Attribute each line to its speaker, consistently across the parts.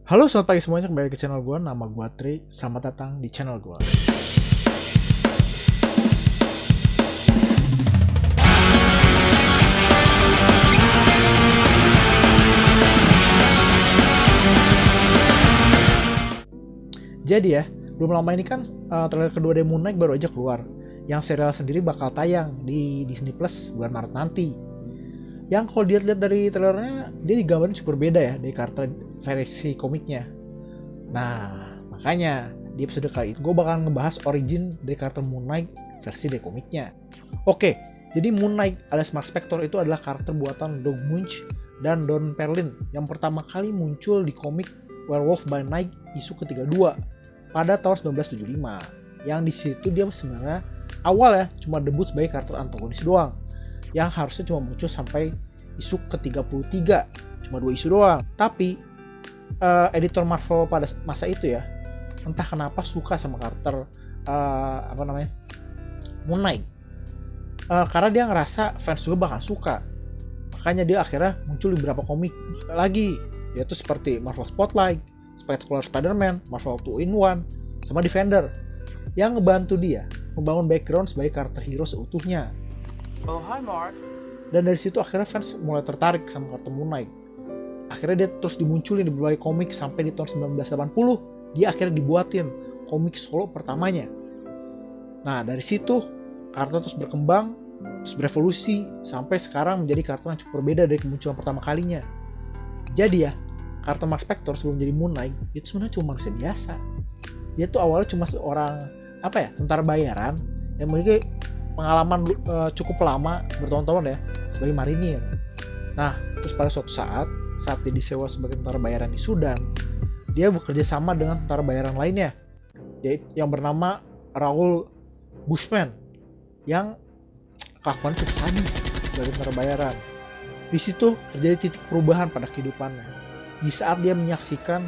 Speaker 1: Halo, selamat pagi semuanya, kembali ke channel gue. Nama gue Tri, selamat datang di channel gue. Jadi ya, belum lama ini kan trailer kedua dari Moon Knight baru aja keluar. Yang serial sendiri bakal tayang di Disney Plus bulan Maret nanti. Yang kalau dilihat dari trailernya, dia digambarin super beda ya dari karakter versi komiknya. Nah, makanya di episode kali ini gue bakal ngebahas origin dari karakter Moon Knight versi dari komiknya. Oke, jadi Moon Knight alias Mark Spector itu adalah karakter buatan Doug Moench dan Don Perlin yang pertama kali muncul di komik Werewolf by Night isu ke-32 pada tahun 1975. Yang di situ dia sebenarnya awal ya cuma debut sebagai karakter antagonis doang, yang harusnya cuma muncul sampai isu ke-33, cuma 2 isu doang. Tapi editor Marvel pada masa itu ya, entah kenapa suka sama karakter Moon Knight, karena dia ngerasa fans juga bakal suka. Makanya dia akhirnya muncul di beberapa komik lagi, yaitu seperti Marvel Spotlight, Spectacular Spider-Man, Marvel 2-in-1, sama Defender, yang ngebantu dia membangun background sebagai karakter hero seutuhnya.
Speaker 2: Oh, hi Mark.
Speaker 1: Dan dari situ akhirnya fans mulai tertarik sama karakter Moon Knight. Akhirnya dia terus dimunculin di berbagai komik sampai di tahun 1980 dia akhirnya dibuatin komik solo pertamanya. Nah, dari situ karakter terus berkembang, terus berevolusi sampai sekarang menjadi karakter yang cukup berbeda dari kemunculan pertama kalinya. Jadi ya, karakter Mark Spector sebelum jadi Moon Knight itu sebenarnya cuma manusia biasa. Dia tuh awalnya cuma seorang tentara bayaran yang memiliki pengalaman cukup lama, bertahun-tahun ya, sebagai marinir. Nah, terus pada suatu saat dia disewa sebagai tentara bayaran di Sudan, dia bekerja sama dengan tentara bayaran lainnya, yaitu yang bernama Raoul Bushman, yang kelakuan cukup sadis sebagai tentara bayaran. Di situ terjadi titik perubahan pada kehidupannya. Di saat dia menyaksikan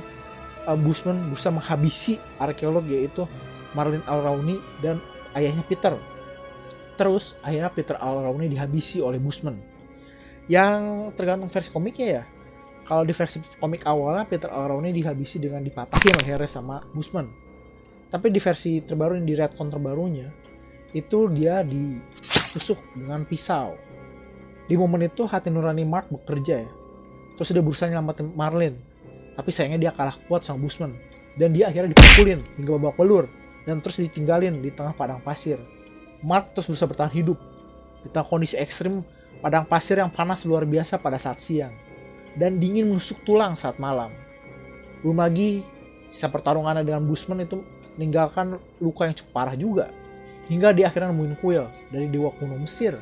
Speaker 1: Bushman berusaha menghabisi arkeolog yaitu Marlin Alrauni dan ayahnya Peter. Terus akhirnya Peter Alrauni dihabisi oleh Bushman. Yang tergantung versi komiknya ya. Kalau di versi komik awalnya Peter Alrauni dihabisi dengan dipatahin lehernya sama Bushman. Tapi di versi terbaru, di retcon terbarunya, itu dia ditusuk dengan pisau. Di momen itu hati nurani Mark bekerja ya. Terus dia berusaha nyelamatin Marlin. Tapi sayangnya dia kalah kuat sama Bushman. Dan dia akhirnya dipukulin hingga babak belur. Dan terus ditinggalin di tengah padang pasir. Mark terus berusaha bertahan hidup di tengah kondisi ekstrim padang pasir yang panas luar biasa pada saat siang dan dingin menusuk tulang saat malam. Belum lagi sisa pertarungannya dengan Bushman itu meninggalkan luka yang cukup parah juga, hingga dia akhirnya nemuin kuil dari dewa kuno Mesir.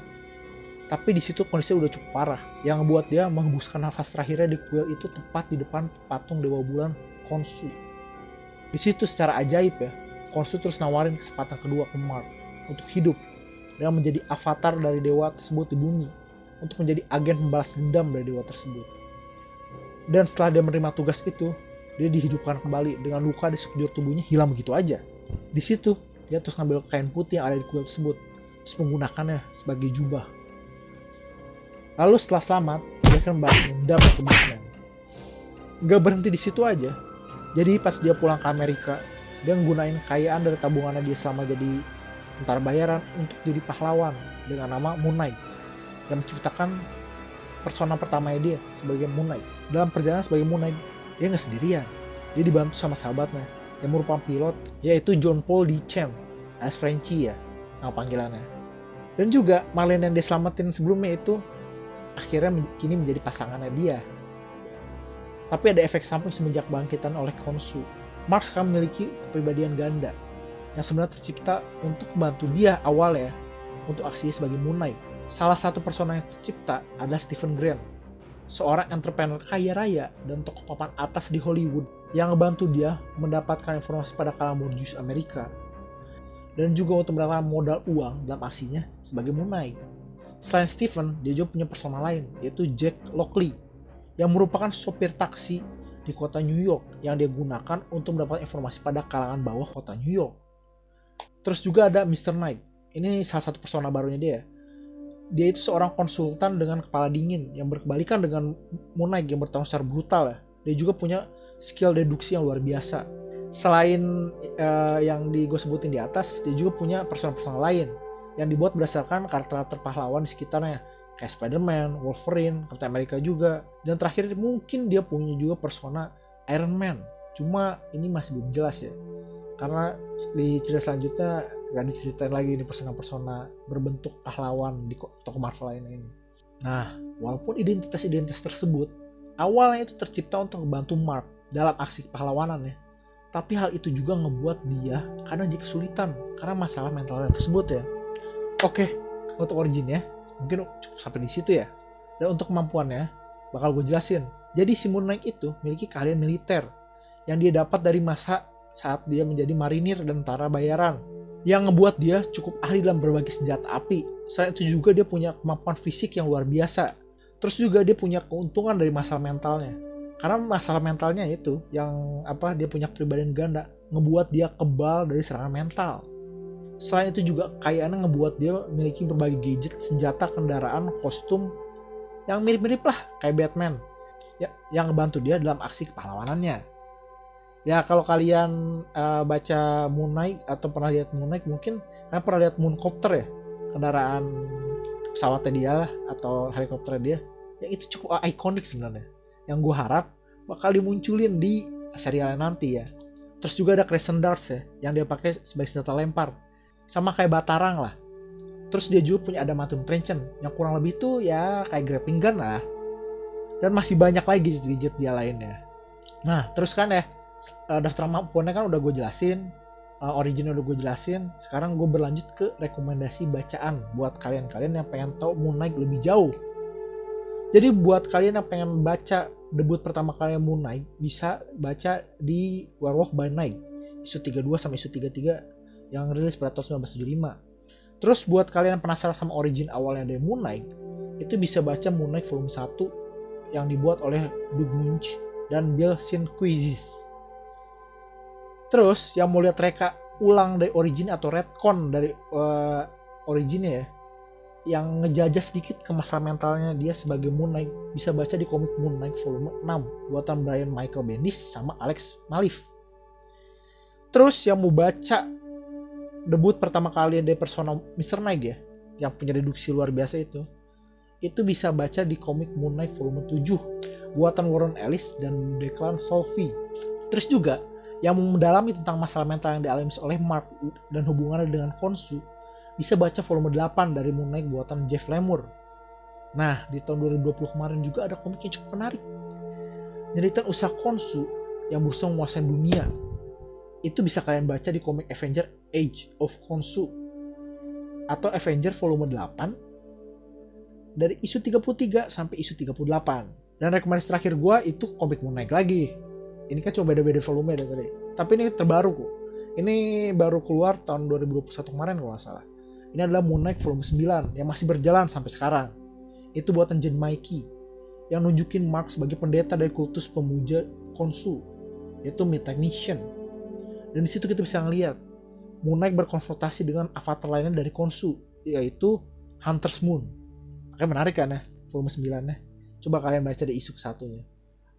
Speaker 1: Tapi di situ kondisinya udah cukup parah, yang membuat dia menghembuskan nafas terakhirnya di kuil itu tepat di depan patung dewa bulan Khonsu. Di situ secara ajaib ya, Khonsu terus nawarin kesempatan kedua ke Mark untuk hidup dan menjadi avatar dari dewa tersebut di bumi, untuk menjadi agen membalas dendam dari dewa tersebut. Dan setelah dia menerima tugas itu, dia dihidupkan kembali dengan luka di sekujur tubuhnya hilang begitu aja. Di situ dia terus ngambil kain putih yang ada di kuil tersebut, terus menggunakannya sebagai jubah. Lalu setelah selamat, dia akan membalas dendam ke Bushman. Gak berhenti di situ aja. Jadi pas dia pulang ke Amerika, dia menggunakan kekayaan dari tabungannya dia selama jadi tentara bayaran untuk jadi pahlawan dengan nama Moon Knight, dan menciptakan persona pertamanya dia sebagai Moon Knight. Dalam perjalanan sebagai Moon Knight, dia nggak sendirian. Dia dibantu sama sahabatnya yang merupakan pilot, yaitu John Paul D. Champ alias Frenchie ya, nama panggilannya. Dan juga Marlin yang dia selamatin sebelumnya itu akhirnya kini menjadi pasangannya dia. Tapi ada efek samping semenjak bangkitan oleh Khonsu. Mark sekarang memiliki kepribadian ganda yang sebenarnya tercipta untuk membantu dia awalnya untuk aksinya sebagai Moon Knight. Salah satu persona yang tercipta adalah Stephen Grant, seorang entrepreneur kaya raya dan tokoh papan atas di Hollywood yang ngebantu dia mendapatkan informasi pada kalangan borjuis Amerika dan juga untuk mendapatkan modal uang dalam aksinya sebagai Moon Knight. Selain Stephen, dia juga punya persona lain, yaitu Jack Lockley, yang merupakan sopir taksi di kota New York yang dia gunakan untuk mendapatkan informasi pada kalangan bawah kota New York. Terus juga ada Mr. Knight. Ini salah satu persona barunya dia. Dia itu seorang konsultan dengan kepala dingin yang berkebalikan dengan Moon Knight yang bertarung secara brutal ya. dia juga punya skill deduksi yang luar biasa. Selain yang gue sebutin di atas, dia juga punya persona-persona lain yang dibuat berdasarkan karakter-karakter pahlawan di sekitarnya, kayak Spider-Man, Wolverine, Captain America juga. Dan terakhir mungkin dia punya juga persona Iron Man. Cuma ini masih belum jelas ya, karena di cerita selanjutnya gak diceritain lagi ini persona-persona berbentuk pahlawan di toko Marvel lainnya ini. Nah, walaupun identitas-identitas tersebut awalnya itu tercipta untuk membantu Mark dalam aksi pahlawanan ya, tapi hal itu juga ngebuat dia kadang jadi kesulitan karena masalah mentalnya tersebut ya. Oke, untuk origin ya, mungkin cukup sampai di situ ya. Dan untuk kemampuannya, bakal gue jelasin. Jadi si Moon Knight itu memiliki keahlian militer yang dia dapat dari masa saat dia menjadi marinir dan tentara bayaran, yang ngebuat dia cukup ahli dalam berbagai senjata api. Selain itu juga dia punya kemampuan fisik yang luar biasa. Terus juga dia punya keuntungan dari masalah mentalnya. Karena masalah mentalnya itu yang dia punya kepribadian ganda, ngebuat dia kebal dari serangan mental. Selain itu juga kekayaannya ngebuat dia memiliki berbagai gadget, senjata, kendaraan, kostum yang mirip-mirip lah kayak Batman ya, yang ngebantu dia dalam aksi kepahlawanannya. Ya kalau kalian baca Moon Knight atau pernah lihat Moon Knight, mungkin kalian pernah lihat Mooncopter ya, kendaraan pesawatnya dia lah, atau helikopter dia, yang itu cukup ikonik sebenarnya, yang gue harap bakal dimunculin di serialnya nanti ya. Terus juga ada Crescent Darts ya, yang dia pakai sebagai senjata lempar, sama kayak Batarang lah. Terus dia juga punya Adamantium Truncheon yang kurang lebih tuh ya kayak grappling gun lah. Dan masih banyak lagi gadget dia lainnya. Nah terus kan ya, daftar kemampuannya kan udah gue jelasin, originnya udah gue jelasin. Sekarang gue berlanjut ke rekomendasi bacaan buat kalian-kalian yang pengen tahu Moon Knight lebih jauh. Jadi buat kalian yang pengen baca debut pertama kali Moon Knight, bisa baca di Werewolf by Night isu 32 sampai isu 33 yang rilis pada tahun 1975. Terus buat kalian yang penasaran sama origin awalnya dari Moon Knight, itu bisa baca Moon Knight volume 1 yang dibuat oleh Doug Moench dan Bill Sienkiewicz. Terus yang mau lihat reka ulang dari origin atau retcon dari originnya ya, yang ngejajah sedikit ke masalah mentalnya dia sebagai Moon Knight, bisa baca di komik Moon Knight volume 6 buatan Brian Michael Bendis sama Alex Maleev. Terus yang mau baca debut pertama kali dari persona Mr. Knight ya, yang punya reduksi luar biasa itu bisa baca di komik Moon Knight volume 7 buatan Warren Ellis dan Declan Shalvey. Terus juga yang mendalami tentang masalah mental yang dialami oleh Mark dan hubungannya dengan Khonshu, bisa baca volume 8 dari Moon Knight buatan Jeff Lemire. Nah, di tahun 2020 kemarin juga ada komik yang cukup menarik, nyeritain usaha Khonshu yang berusaha menguasai dunia. Itu bisa kalian baca di komik Avenger Age of Khonshu atau Avenger volume 8 dari isu 33 sampai isu 38. Dan rekomendasi terakhir gue itu komik Moon Knight lagi. Ini kan cuma beda-beda volume dari tadi, tapi ini terbaru kok. Ini baru keluar tahun 2021 kemarin kalau nggak salah. Ini adalah Moon Knight volume 9 yang masih berjalan sampai sekarang. Itu buatan Jen Maiki yang nunjukin Mark sebagai pendeta dari kultus pemuja Khonshu, yaitu Midnight Nation. Dan di situ kita bisa ngeliat Moon Knight berkonfrontasi dengan avatar lainnya dari Khonshu, yaitu Hunter's Moon. Makanya menarik kan ya volume 9-nya. Coba kalian baca di isu ke-1-nya.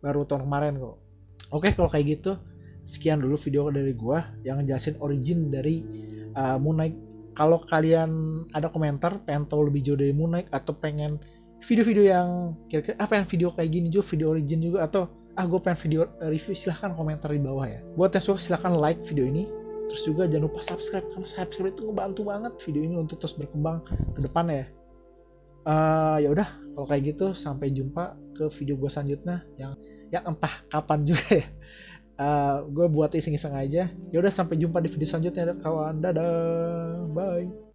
Speaker 1: Baru tahun kemarin kok. Oke, kalau kayak gitu sekian dulu video dari gua yang ngejelasin origin dari Moon Knight. Kalau kalian ada komentar pengen tahu lebih jauh dari Moon Knight, atau pengen video-video yang kira-kira pengen video kayak gini juga, video origin juga, atau gue pengen video review, silahkan komentar di bawah ya. Buat yang suka silahkan like video ini. Terus juga jangan lupa subscribe, karena subscribe itu ngebantu banget video ini untuk terus berkembang ke depan ya. Ya udah, kalau kayak gitu sampai jumpa ke video gue selanjutnya yang entah kapan juga ya. Gue buat iseng-iseng aja. Ya udah, sampai jumpa di video selanjutnya kawan. Dadah, bye.